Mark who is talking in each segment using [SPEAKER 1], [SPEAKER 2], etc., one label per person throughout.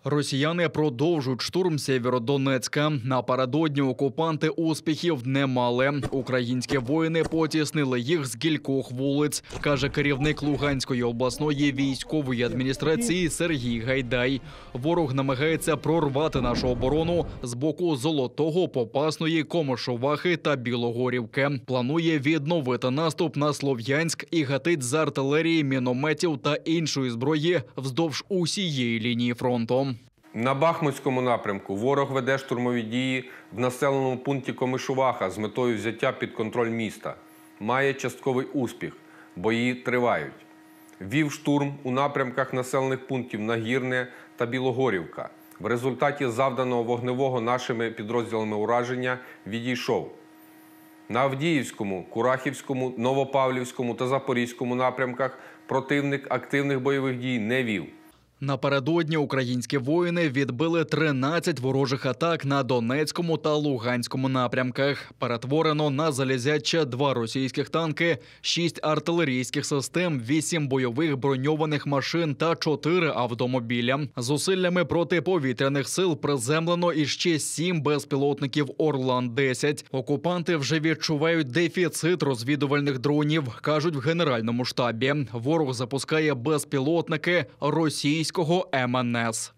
[SPEAKER 1] Росіяни продовжують штурм Сєвєродонецька. Напередодні окупанти успіхів не мали. Українські воїни потіснили їх з кількох вулиць, каже керівник Луганської обласної військової адміністрації Сергій Гайдай. Ворог намагається прорвати нашу оборону з боку Золотого, Попасної, Комишувахи та Білогорівки. Планує відновити наступ на Слов'янськ і гатить з артилерії, мінометів та іншої зброї вздовж усієї лінії фронту.
[SPEAKER 2] На Бахмутському напрямку ворог веде штурмові дії в населеному пункті Комишуваха з метою взяття під контроль міста. Має частковий успіх. Бої тривають. Вів штурм у напрямках населених пунктів Нагірне та Білогорівка. В результаті завданого вогневого нашими підрозділами ураження відійшов. На Авдіївському, Курахівському, Новопавлівському та Запорізькому напрямках противник активних бойових дій не вів.
[SPEAKER 1] Напередодні українські воїни відбили 13 ворожих атак на Донецькому та Луганському напрямках. Перетворено на залізяче 2 російських танки, 6 артилерійських систем, 8 бойових броньованих машин та 4 автомобіля. Зусиллями протиповітряних сил приземлено іще 7 безпілотників Орлан-10. Окупанти вже відчувають дефіцит розвідувальних дронів, кажуть в Генеральному штабі. Ворог запускає безпілотники російського МНС.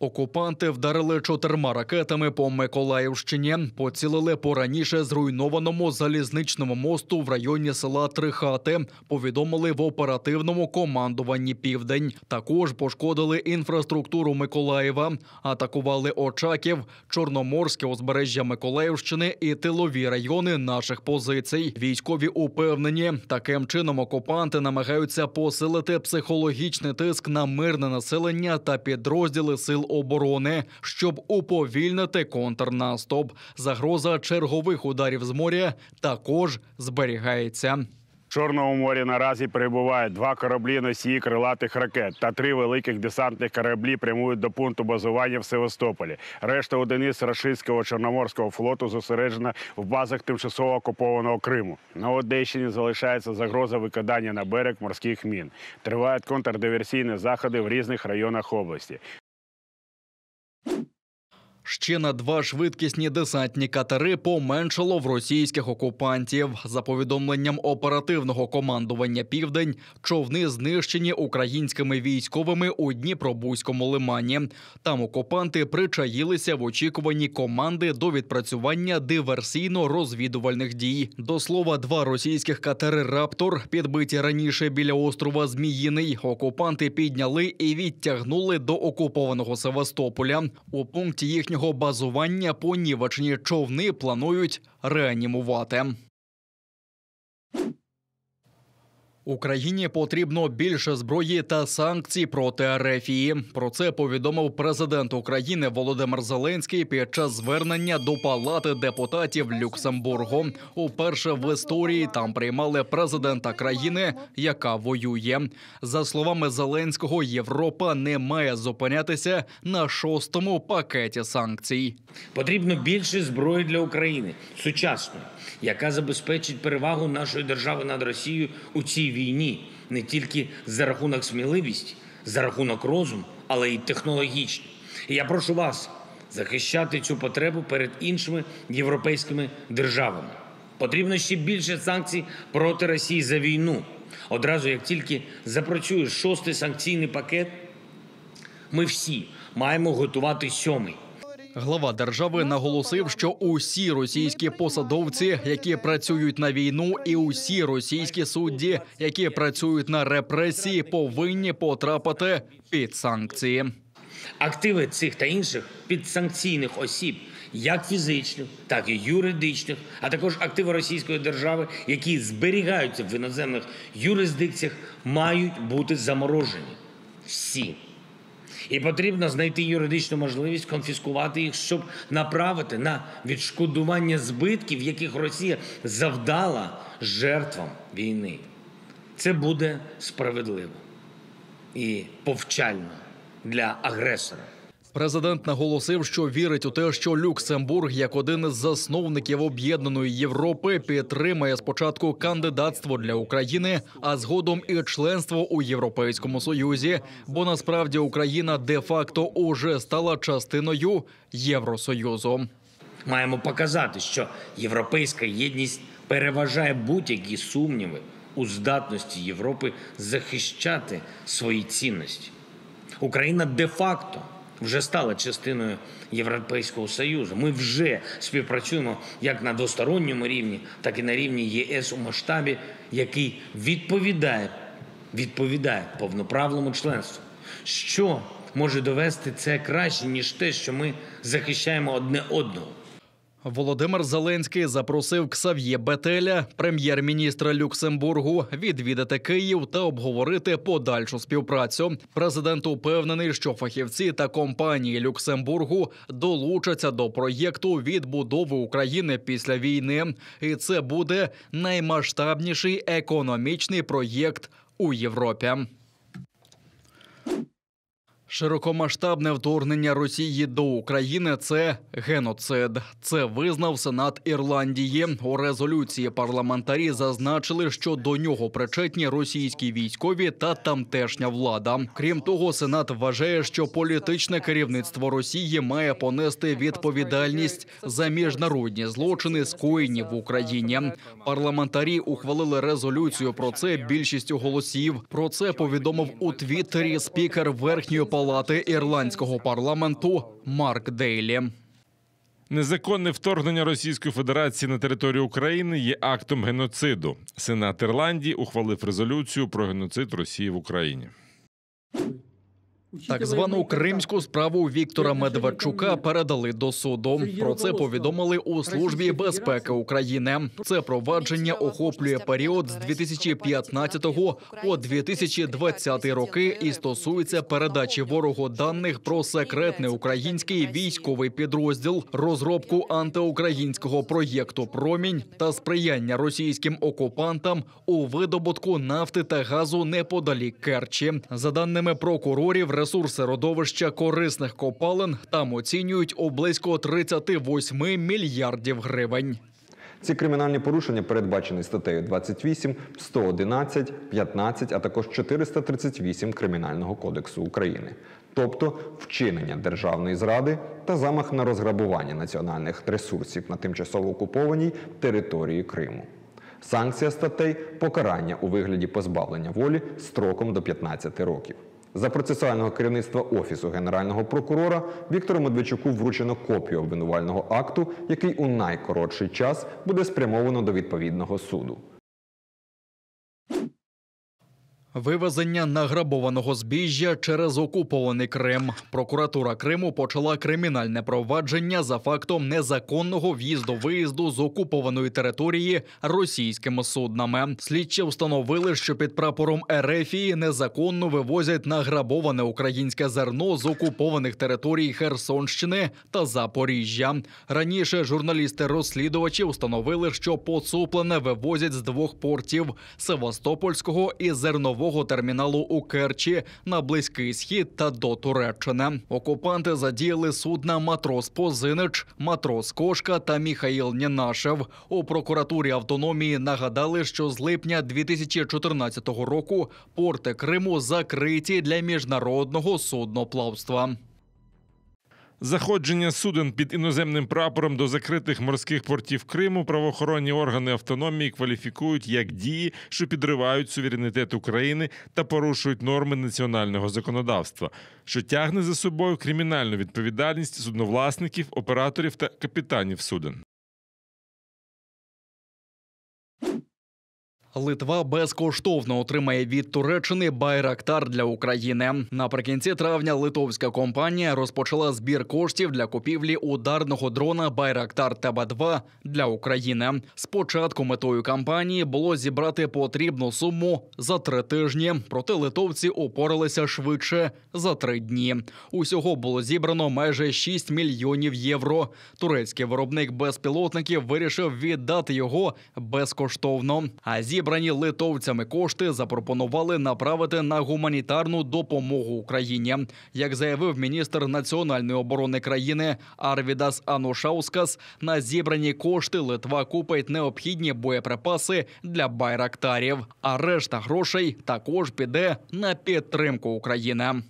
[SPEAKER 1] Окупанти вдарили 4 ракетами по Миколаївщині. Поцілили по раніше зруйнованому залізничному мосту в районі села Трихати, повідомили в оперативному командуванні «Південь». Також пошкодили інфраструктуру Миколаєва, атакували Очаків, Чорноморське узбережжя Миколаївщини і тилові райони наших позицій. Військові упевнені, таким чином окупанти намагаються посилити психологічний тиск на мирне населення та підрозділи сил оборони, щоб уповільнити контрнаступ. Загроза чергових ударів з моря також зберігається.
[SPEAKER 3] В Чорному морі наразі перебувають 2 кораблі-носії крилатих ракет та 3 великих десантних кораблі прямують до пункту базування в Севастополі. Решта одиниць рашистського Чорноморського флоту зосереджена в базах тимчасово окупованого Криму. На Одещині залишається загроза викидання на берег морських мін. Тривають контрдиверсійні заходи в різних районах області.
[SPEAKER 1] Ще на 2 швидкісні десантні катери поменшало в російських окупантів. За повідомленням оперативного командування «Південь», човни знищені українськими військовими у Дніпробузькому лимані. Там окупанти причаїлися в очікуванні команди до відпрацювання диверсійно-розвідувальних дій. До слова, 2 російських катери «Раптор», підбиті раніше біля острова Зміїний, окупанти підняли і відтягнули до окупованого Севастополя. У пункті їхнього базування понівечені човни планують реанімувати. Україні потрібно більше зброї та санкцій проти РФ. Про це повідомив президент України Володимир Зеленський під час звернення до Палати депутатів Люксембургу. Уперше в історії там приймали президента країни, яка воює. За словами Зеленського, Європа не має зупинятися на 6-му пакеті санкцій.
[SPEAKER 4] Потрібно більше зброї для України, сучасної, яка забезпечить перевагу нашої держави над Росією у цій війні. Не тільки за рахунок сміливості, за рахунок розуму, але й технологічно. І я прошу вас захищати цю потребу перед іншими європейськими державами. Потрібно ще більше санкцій проти Росії за війну. Одразу, як тільки запрацює 6-й санкційний пакет, ми всі маємо готувати 7-й.
[SPEAKER 1] Глава держави наголосив, що усі російські посадовці, які працюють на війну, і усі російські судді, які працюють на репресії, повинні потрапити під санкції.
[SPEAKER 4] Активи цих та інших підсанкційних осіб, як фізичних, так і юридичних, а також активи Російської держави, які зберігаються в іноземних юрисдикціях, мають бути заморожені. Всі. І потрібно знайти юридичну можливість конфіскувати їх, щоб направити на відшкодування збитків, яких Росія завдала жертвам війни. Це буде справедливо і повчально для агресора.
[SPEAKER 1] Президент наголосив, що вірить у те, що Люксембург, як один із засновників Об'єднаної Європи, підтримає спочатку кандидатство для України, а згодом і членство у Європейському Союзі, бо насправді Україна де-факто уже стала частиною Євросоюзу.
[SPEAKER 4] Маємо показати, що європейська єдність переважає будь-які сумніви у здатності Європи захищати свої цінності. Україна де-факто вже стала частиною Європейського Союзу. Ми вже співпрацюємо як на двосторонньому рівні, так і на рівні ЄС у масштабі, який відповідає повноправному членству. Що може довести це краще, ніж те, що ми захищаємо одне одного?
[SPEAKER 1] Володимир Зеленський запросив Ксав'є Бетеля, прем'єр-міністра Люксембургу, відвідати Київ та обговорити подальшу співпрацю. Президент упевнений, що фахівці та компанії Люксембургу долучаться до проєкту відбудови України після війни. І це буде наймасштабніший економічний проєкт у Європі. Широкомасштабне вторгнення Росії до України – це геноцид. Це визнав Сенат Ірландії. У резолюції парламентарі зазначили, що до нього причетні російські військові та тамтешня влада. Крім того, Сенат вважає, що політичне керівництво Росії має понести відповідальність за міжнародні злочини, скоєні в Україні. Парламентарі ухвалили резолюцію про це більшістю голосів. Про це повідомив у Твіттері спікер Верхньої Палати ірландського парламенту Марк Дейлі.
[SPEAKER 5] Незаконне вторгнення Російської Федерації на територію України є актом геноциду. Сенат Ірландії ухвалив резолюцію про геноцид Росії в Україні.
[SPEAKER 1] Так звану кримську справу Віктора Медведчука передали до суду. Про це повідомили у Службі безпеки України. Це провадження охоплює період з 2015 по 2020 роки і стосується передачі ворогу даних про секретний український військовий підрозділ, розробку антиукраїнського проєкту «Промінь» та сприяння російським окупантам у видобутку нафти та газу неподалік Керчі. За даними прокурорів, ресурси родовища корисних копалин там оцінюють у близько 38 мільярдів гривень.
[SPEAKER 6] Ці кримінальні порушення передбачені статтею 28, 111, 15, а також 438 Кримінального кодексу України. Тобто вчинення державної зради та замах на розграбування національних ресурсів на тимчасово окупованій території Криму. Санкція статей – покарання у вигляді позбавлення волі строком до 15 років. За процесуального керівництва Офісу Генерального прокурора Віктору Медведчуку вручено копію обвинувального акту, який у найкоротший час буде спрямовано до відповідного суду.
[SPEAKER 1] Вивезення награбованого збіжжя через окупований Крим. Прокуратура Криму почала кримінальне провадження за фактом незаконного в'їзду-виїзду з окупованої території російськими суднами. Слідчі встановили, що під прапором Ерефії незаконно вивозять награбоване українське зерно з окупованих територій Херсонщини та Запоріжжя. Раніше журналісти-розслідувачі встановили, що поцуплене вивозять з двох портів – Севастопольського і Зернового терміналу у Керчі на Близький Схід та до Туреччини. Окупанти задіяли судна «Матрос Позинич», «Матрос Кошка» та «Міхаїл Нєнашев». У прокуратурі автономії нагадали, що з липня 2014 року порти Криму закриті для міжнародного судноплавства.
[SPEAKER 5] Заходження суден під іноземним прапором до закритих морських портів Криму правоохоронні органи автономії кваліфікують як дії, що підривають суверенітет України та порушують норми національного законодавства, що тягне за собою кримінальну відповідальність судновласників, операторів та капітанів суден.
[SPEAKER 1] Литва безкоштовно отримає від Туреччини «Байрактар» для України. Наприкінці травня литовська компанія розпочала збір коштів для купівлі ударного дрона «Байрактар ТБ-2» для України. Спочатку метою кампанії було зібрати потрібну суму за 3 тижні, проте литовці упоралися швидше – за 3 дні. Усього було зібрано майже 6 мільйонів євро. Турецький виробник безпілотників вирішив віддати його безкоштовно. А Зібрані литовцями кошти запропонували направити на гуманітарну допомогу Україні. Як заявив міністр національної оборони країни Арвідас Анушаускас, на зібрані кошти Литва купить необхідні боєприпаси для байрактарів, а решта грошей також піде на підтримку України.